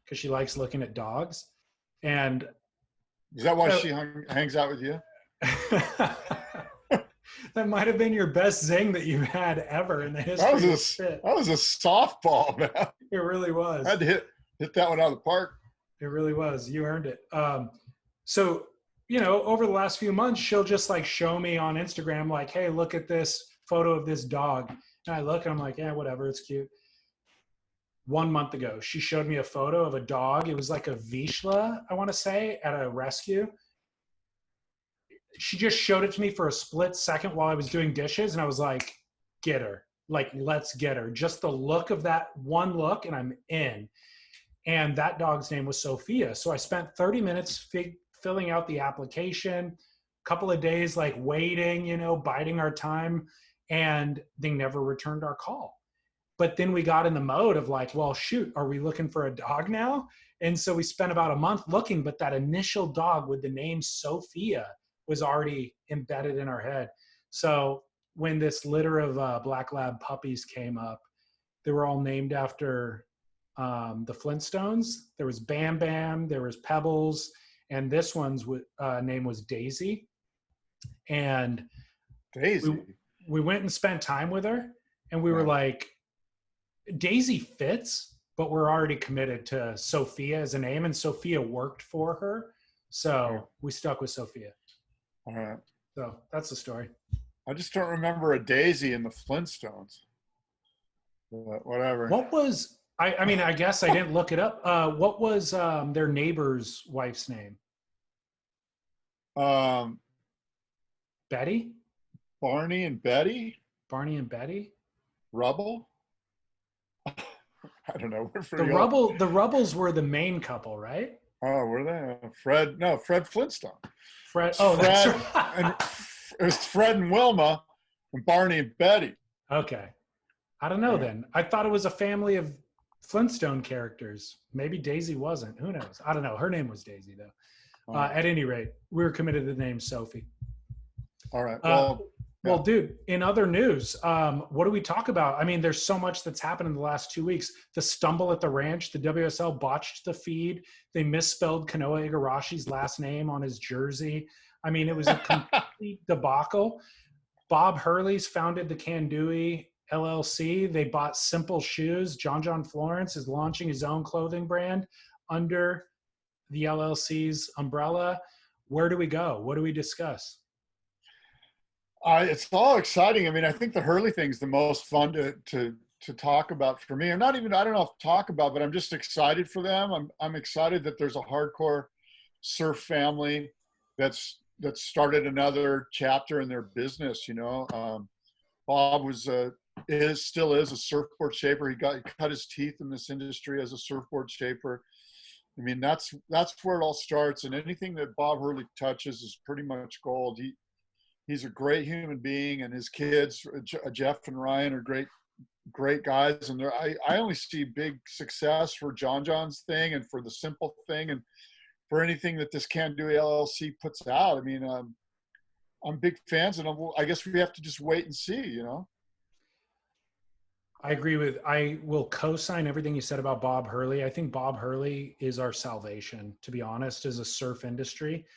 because she likes looking at dogs. And is that why she hangs out with you? That might have been your best zing that you've had ever in the history of shit. That was a softball, man. It really was. I had to hit that one out of the park. It really was. You earned it. So, you know, over the last few months, she'll just like show me on Instagram, like, hey, look at this photo of this dog. And I look and I'm like, yeah, whatever. It's cute. 1 month ago, she showed me a photo of a dog. It was like a Vizsla, I want to say, at a rescue. She just showed it to me for a split second while I was doing dishes. And I was like, get her. Like, let's get her. Just the look of that one look and I'm in. And that dog's name was Sophia. So I spent 30 minutes filling out the application, a couple of days like waiting, you know, biding our time, and they never returned our call. But then we got in the mode of like, well, shoot, are we looking for a dog now? And so we spent about a month looking, but that initial dog with the name Sophia was already embedded in our head. So when this litter of black lab puppies came up, they were all named after the Flintstones. There was Bam Bam, there was Pebbles, and this one's name was Daisy. And Daisy. We went and spent time with her, and we were like, Daisy fits, but we're already committed to Sophia as a name, and Sophia worked for her. So we stuck with Sophia. All right. So that's the story. I just don't remember a Daisy in the Flintstones. But whatever. What was, I mean, I guess I didn't look it up. What was their neighbor's wife's name? Betty? Barney and Betty? Barney and Betty? Rubble? I don't know. The Rubbles were the main couple, right? Oh, were they? Fred Flintstone. Fred. Oh, Fred, that's right. And it was Fred and Wilma and Barney and Betty. Okay. I don't know then. I thought it was a family of Flintstone characters. Maybe Daisy wasn't. Who knows? I don't know. Her name was Daisy, though. At any rate, we were committed to the name Sophie. All right. Well, dude, in other news, what do we talk about? I mean, there's so much that's happened in the last 2 weeks. The stumble at the ranch, the WSL botched the feed. They misspelled Kanoa Igarashi's last name on his jersey. I mean, it was a complete debacle. Bob Hurley's founded the Kandui LLC. They bought Simple Shoes. John Florence is launching his own clothing brand under the LLC's umbrella. Where do we go? What do we discuss? It's all exciting. I mean, I think the Hurley thing's the most fun to talk about for me. I don't know if talk about, but I'm just excited for them. I'm excited that there's a hardcore surf family that's started another chapter in their business. You know, Bob still is a surfboard shaper. He cut his teeth in this industry as a surfboard shaper. I mean, that's where it all starts. And anything that Bob Hurley touches is pretty much gold. He's a great human being, and his kids, Jeff and Ryan, are great guys. And I only see big success for John's thing and for the Simple thing and for anything that this Can Do LLC puts out. I mean, I'm big fans, and I guess we have to just wait and see, you know? I will co-sign everything you said about Bob Hurley. I think Bob Hurley is our salvation, to be honest, as a surf industry.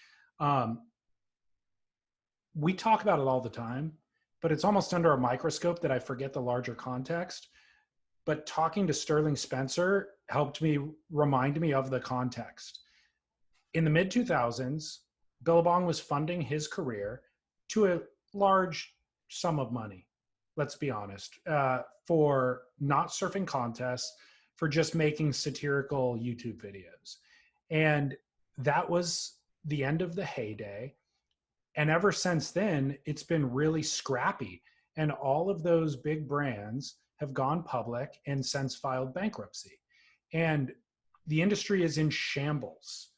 We talk about it all the time, but it's almost under a microscope that I forget the larger context. But talking to Sterling Spencer helped me remind me of the context. In the mid 2000s, Billabong was funding his career to a large sum of money, let's be honest, for not surfing contests, for just making satirical YouTube videos. And that was the end of the heyday. And ever since then, it's been really scrappy. And all of those big brands have gone public and since filed bankruptcy. And the industry is in shambles.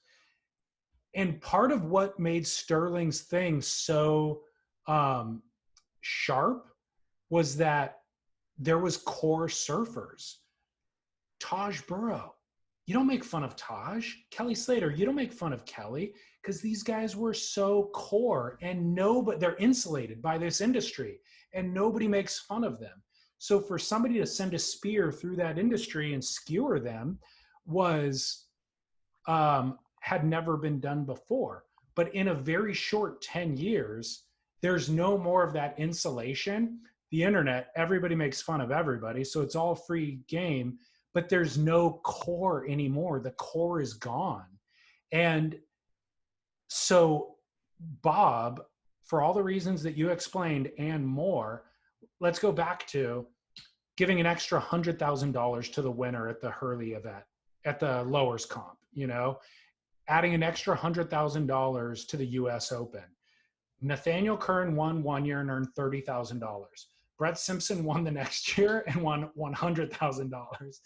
And part of what made Sterling's thing so sharp was that there was core surfers. Taj Burrow. You don't make fun of Taj. Kelly Slater, you don't make fun of Kelly, because these guys were so core and they're insulated by this industry and nobody makes fun of them. So for somebody to send a spear through that industry and skewer them had never been done before. But in a very short 10 years, there's no more of that insulation. The internet, everybody makes fun of everybody, so it's all free game, but there's no core anymore. The core is gone. And so Bob, for all the reasons that you explained and more, let's go back to giving an extra $100,000 to the winner at the Hurley event, at the lowers comp, you know, adding an extra $100,000 to the US Open. Nathaniel Kern won 1 year and earned $30,000. Brett Simpson won the next year and won $100,000.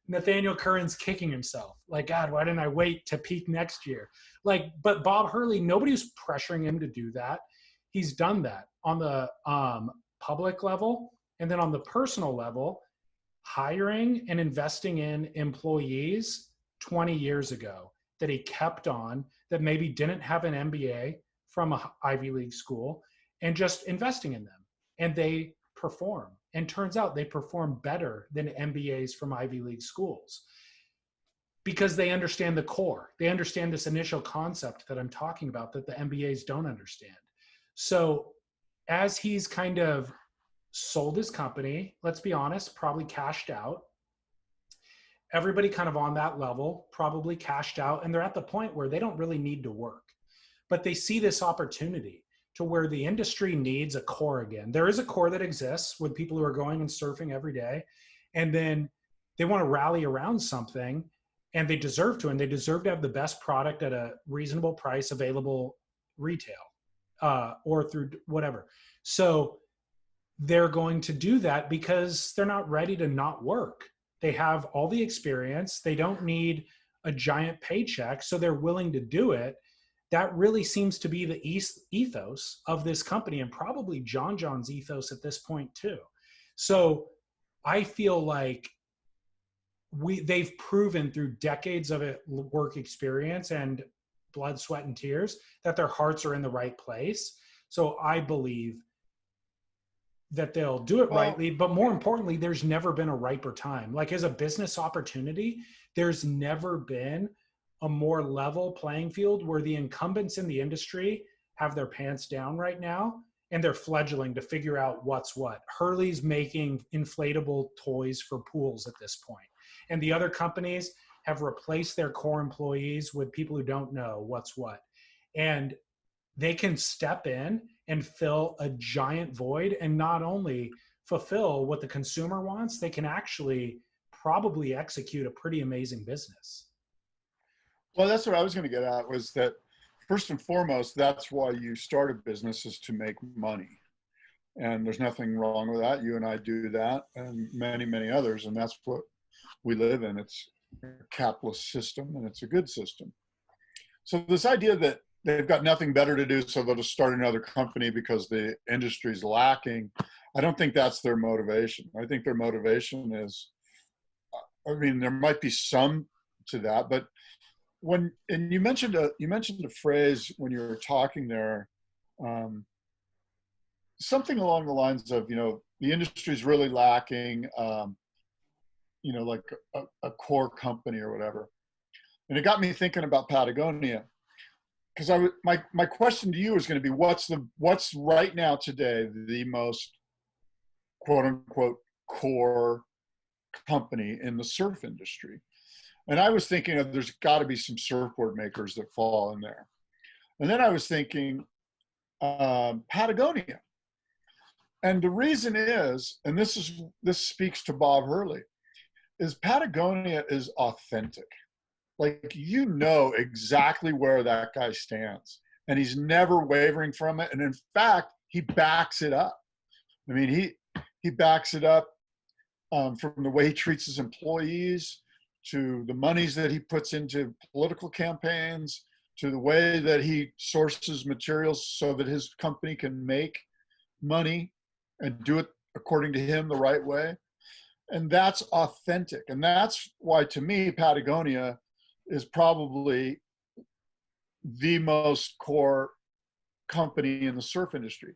Nathaniel Curran's kicking himself. Like, God, why didn't I wait to peak next year? Like, but Bob Hurley, nobody was pressuring him to do that. He's done that on the public level. And then on the personal level, hiring and investing in employees 20 years ago that he kept on, that maybe didn't have an MBA from an Ivy League school, and just investing in them. And they perform. And turns out they perform better than MBAs from Ivy League schools because they understand the core. They understand this initial concept that I'm talking about that the MBAs don't understand. So as he's kind of sold his company, let's be honest, probably cashed out, everybody kind of on that level, probably cashed out, and they're at the point where they don't really need to work. But they see this opportunity to where the industry needs a core again. There is a core that exists with people who are going and surfing every day, and then they want to rally around something, and they deserve to, and they deserve to have the best product at a reasonable price available retail or through whatever. So they're going to do that because they're not ready to not work. They have all the experience. They don't need a giant paycheck, so they're willing to do it. That really seems to be the ethos of this company, and probably John's ethos at this point too. So I feel like they've proven through decades of work experience and blood, sweat, and tears that their hearts are in the right place. So I believe that they'll do it rightly, but more importantly, there's never been a riper time. Like as a business opportunity, there's never been a more level playing field where the incumbents in the industry have their pants down right now and they're fledgling to figure out what's what. Hurley's making inflatable toys for pools at this point, and the other companies have replaced their core employees with people who don't know what's what. And they can step in and fill a giant void, and not only fulfill what the consumer wants, they can actually probably execute a pretty amazing business. Well, that's what I was going to get at, was that first and foremost, that's why you start a business, is to make money. And there's nothing wrong with that. You and I do that, and many, many others. And that's what we live in. It's a capitalist system, and it's a good system. So this idea that they've got nothing better to do, so they'll just start another company because the industry's lacking, I don't think that's their motivation. I think their motivation is, I mean, there might be some to that, but and you mentioned a phrase when you were talking there, something along the lines of, the industry's really lacking, like a core company or whatever. And it got me thinking about Patagonia. Because my question to you is going to be, what's right now today the most quote unquote core company in the surf industry? And I was thinking there's got to be some surfboard makers that fall in there. And then I was thinking Patagonia. And the reason is, and this speaks to Bob Hurley, is Patagonia is authentic. Like, exactly where that guy stands, and he's never wavering from it. And in fact, he backs it up. I mean, he backs it up from the way he treats his employees, to the monies that he puts into political campaigns, to the way that he sources materials so that his company can make money and do it according to him the right way. And that's authentic. And that's why, to me, Patagonia is probably the most core company in the surf industry,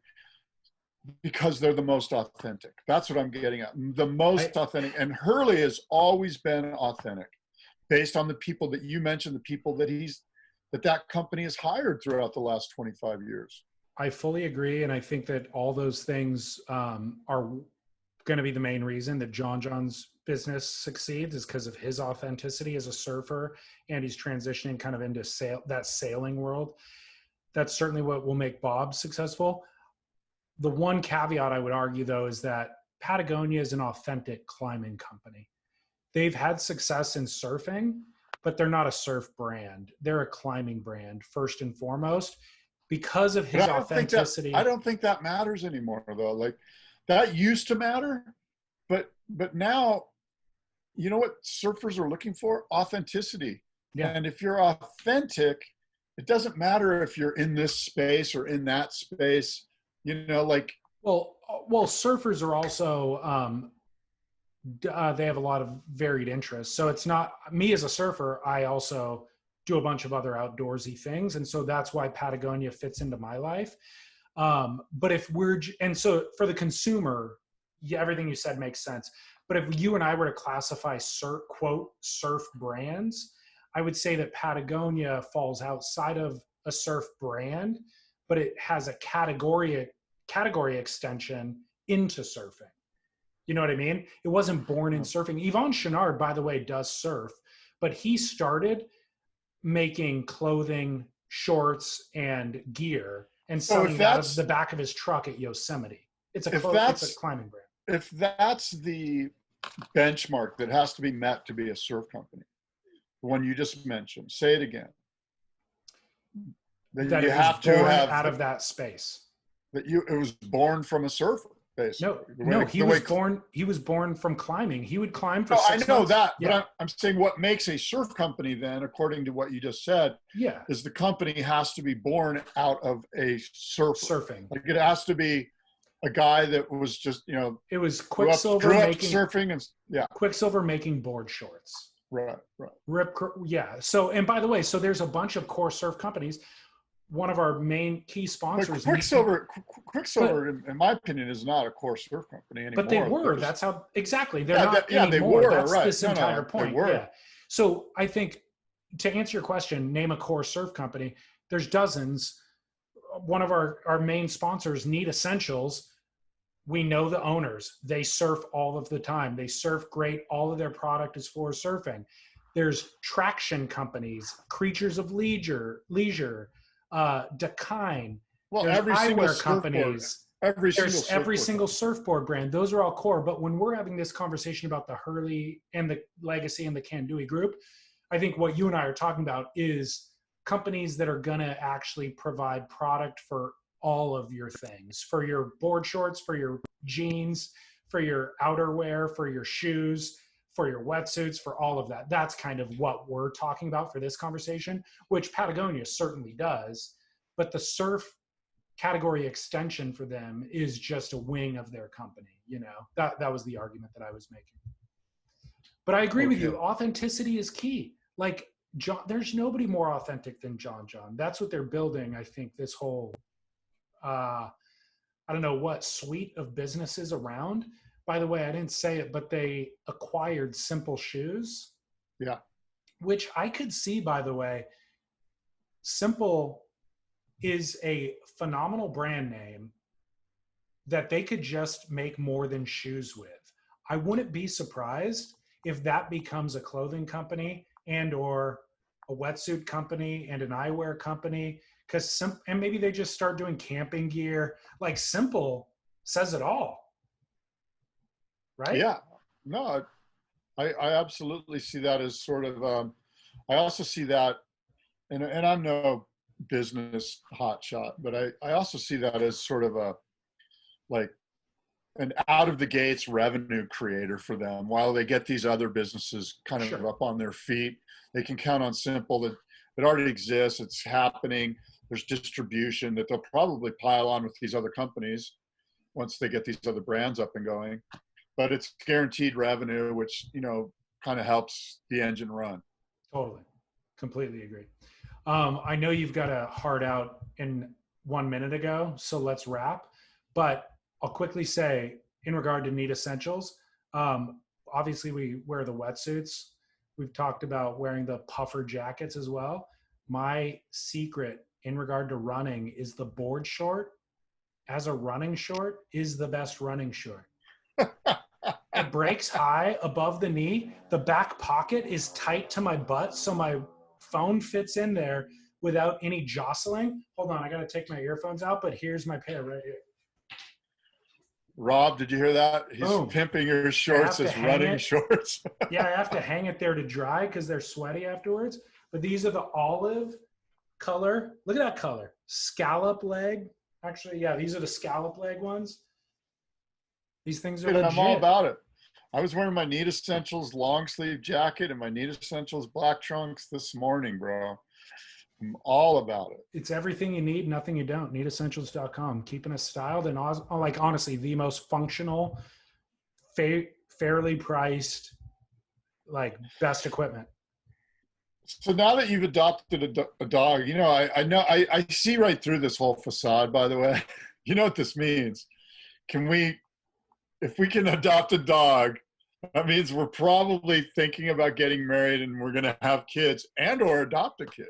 because they're the most authentic. That's what I'm getting at. The most authentic. And Hurley has always been authentic, based on the people that you mentioned, the people that company has hired throughout the last 25 years. I fully agree. And I think that all those things are going to be the main reason that John's business succeeds, is because of his authenticity as a surfer, and he's transitioning kind of into that sailing world. That's certainly what will make Bob successful. The one caveat I would argue, though, is that Patagonia is an authentic climbing company. They've had success in surfing, but they're not a surf brand. They're a climbing brand first and foremost, because of his authenticity. I don't think that matters anymore, though. Like, that used to matter, but now, you know what surfers are looking for? Authenticity. Yeah. And if you're authentic, it doesn't matter if you're in this space or in that space. Well, surfers are also they have a lot of varied interests. So it's not me as a surfer. I also do a bunch of other outdoorsy things, and so that's why Patagonia fits into my life. But so for the consumer, everything you said makes sense. But if you and I were to classify quote surf brands, I would say that Patagonia falls outside of a surf brand, but it has a category extension into surfing. You know what I mean? It wasn't born in surfing. Yvon Chouinard, by the way, does surf, but he started making clothing, shorts, and gear and So selling it out of the back of his truck at Yosemite. It's a climbing brand. If that's the benchmark that has to be met to be a surf company, the one you just mentioned, say it again. That you have to have out of that space. That it was born from a surfer, basically. He was born from climbing. He would climb for 6 months. I know that, but I'm saying what makes a surf company then, according to what you just said, is the company has to be born out of a surfing. Like it has to be a guy that was just, it was Quicksilver making surfing and Quicksilver making board shorts. Right. So, and by the way, so there's a bunch of core surf companies. One of our main key sponsors. Quicksilver, in my opinion, is not a core surf company anymore. But they were. That's how exactly. They're not anymore. They were. That's right. this entire point. They were. Yeah. So I think to answer your question, name a core surf company. There's dozens. One of our main sponsors, NEEDESSENTIALS. We know the owners. They surf all of the time. They surf great. All of their product is for surfing. There's traction companies, Creatures of Leisure, Dakine. Well, there's every single eyewear companies. Every single surfboard brand. Those are all core. But when we're having this conversation about the Hurley and the Legacy and the Kandui group, I think what you and I are talking about is companies that are going to actually provide product for all of your things, for your board shorts, for your jeans, for your outerwear, for your shoes, for your wetsuits, for all of that. That's kind of what we're talking about for this conversation, which Patagonia certainly does. But the surf category extension for them is just a wing of their company. That was the argument that I was making. But I agree with you. Authenticity is key. Like there's nobody more authentic than John. That's what they're building. I think this whole, I don't know what suite of businesses around. By the way, I didn't say it, but they acquired Simple Shoes. Yeah. Which I could see, by the way. Simple is a phenomenal brand name that they could just make more than shoes with. I wouldn't be surprised if that becomes a clothing company and or a wetsuit company and an eyewear company, and maybe they just start doing camping gear. Like Simple says it all. Right? Yeah, no, I absolutely see that as sort of, I also see that, and I'm no business hotshot, but I also see that as sort of an out of the gates revenue creator for them. While they get these other businesses kind of up on their feet, they can count on Simple that it already exists, it's happening, there's distribution that they'll probably pile on with these other companies once they get these other brands up and going. But it's guaranteed revenue, which, kind of helps the engine run. Totally. Completely agree. I know you've got a hard out in 1 minute ago, so let's wrap. But I'll quickly say, in regard to NEEDESSENTIALS, obviously we wear the wetsuits. We've talked about wearing the puffer jackets as well. My secret in regard to running is the board short as a running short is the best running short. It breaks high above the knee. The back pocket is tight to my butt, so my phone fits in there without any jostling. Hold on, I got to take my earphones out, but here's my pair right here. Rob, did you hear that? He's pimping your shorts as running shorts. Yeah, I have to hang it there to dry because they're sweaty afterwards. But these are the olive color. Look at that color. Scallop leg. Actually, yeah, these are the scallop leg ones. These things are legit. I'm all about it. I was wearing my NEEDESSENTIALS long sleeve jacket and my NEEDESSENTIALS black trunks this morning, bro. I'm all about it. It's everything you need, nothing you don't. NEEDESSENTIALS.com. Keeping us styled and like honestly the most functional, fairly priced, like best equipment. So now that you've adopted a dog, I see right through this whole facade, by the way. You know what this means. If we can adopt a dog, that means we're probably thinking about getting married and we're going to have kids and or adopt a kid.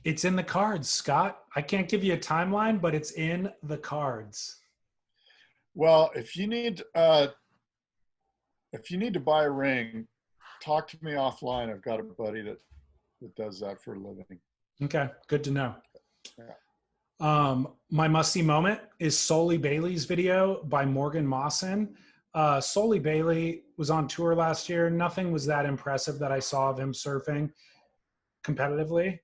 It's in the cards, Scott. I can't give you a timeline, but it's in the cards. Well, if you need to buy a ring, talk to me offline. I've got a buddy that does that for a living. Okay, good to know. Yeah. My must-see moment is Solly Bailey's video by Morgan Mawson. Solly Bailey was on tour last year. Nothing was that impressive that I saw of him surfing competitively.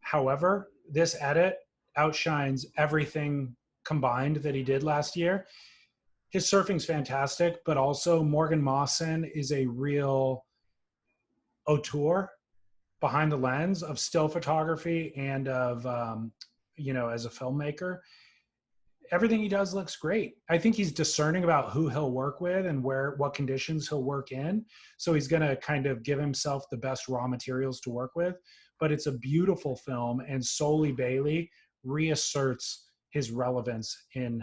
However, this edit outshines everything combined that he did last year. His surfing's fantastic, but also Morgan Mawson is a real auteur behind the lens of still photography and of, as a filmmaker. Everything he does looks great. I think he's discerning about who he'll work with and what conditions he'll work in. So he's going to kind of give himself the best raw materials to work with. But it's a beautiful film, and Solly Bailey reasserts his relevance in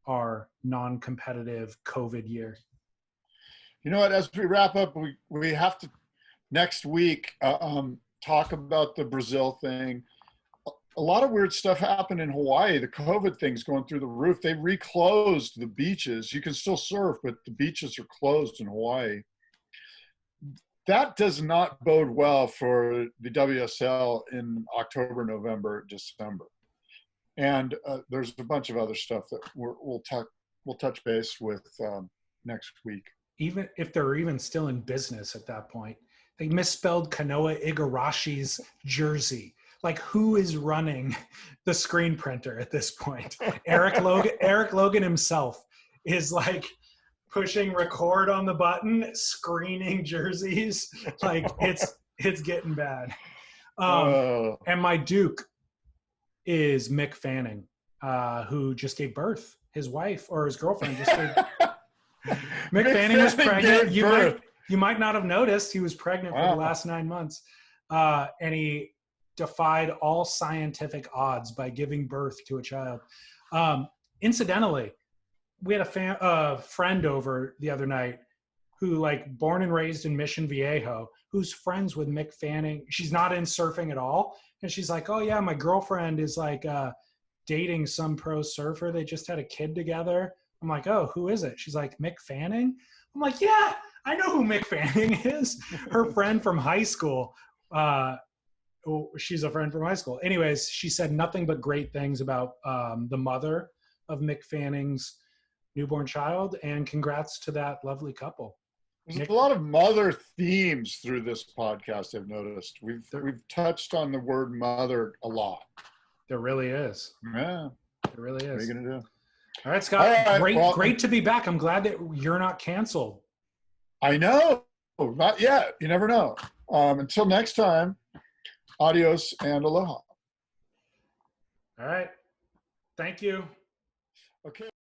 our non-competitive COVID year. You know what? As we wrap up, we have to next week talk about the Brazil thing. A lot of weird stuff happened in Hawaii. The COVID thing's going through the roof. They reclosed the beaches. You can still surf, but the beaches are closed in Hawaii. That does not bode well for the WSL in October, November, December. And there's a bunch of other stuff that we'll touch base with next week. Even if they're even still in business at that point, they misspelled Kanoa Igarashi's jersey. Like, who is running the screen printer at this point? Eric Logan himself is like pushing record on the button, screening jerseys. Like, it's getting bad. And my Duke is Mick Fanning, who just gave birth. His wife or his girlfriend just gave Mick Fanning was pregnant. You might not have noticed he was pregnant for the last 9 months. And he defied all scientific odds by giving birth to a child. Incidentally, we had a friend over the other night who, like, born and raised in Mission Viejo, who's friends with Mick Fanning. She's not in surfing at all. And she's like, oh yeah, my girlfriend is like dating some pro surfer. They just had a kid together. I'm like, oh, who is it? She's like, Mick Fanning. I'm like, yeah, I know who Mick Fanning is. Her friend from high school. She's a friend from high school. Anyways, she said nothing but great things about the mother of Mick Fanning's newborn child, and congrats to that lovely couple. There's a lot of mother themes through this podcast, I've noticed. We've touched on the word mother a lot. There really is. Yeah. There really is. What are you going to do? All right, Scott. Great to be back. I'm glad that you're not canceled. I know. Not yet. You never know. Until next time, adios and aloha. All right. Thank you. Okay.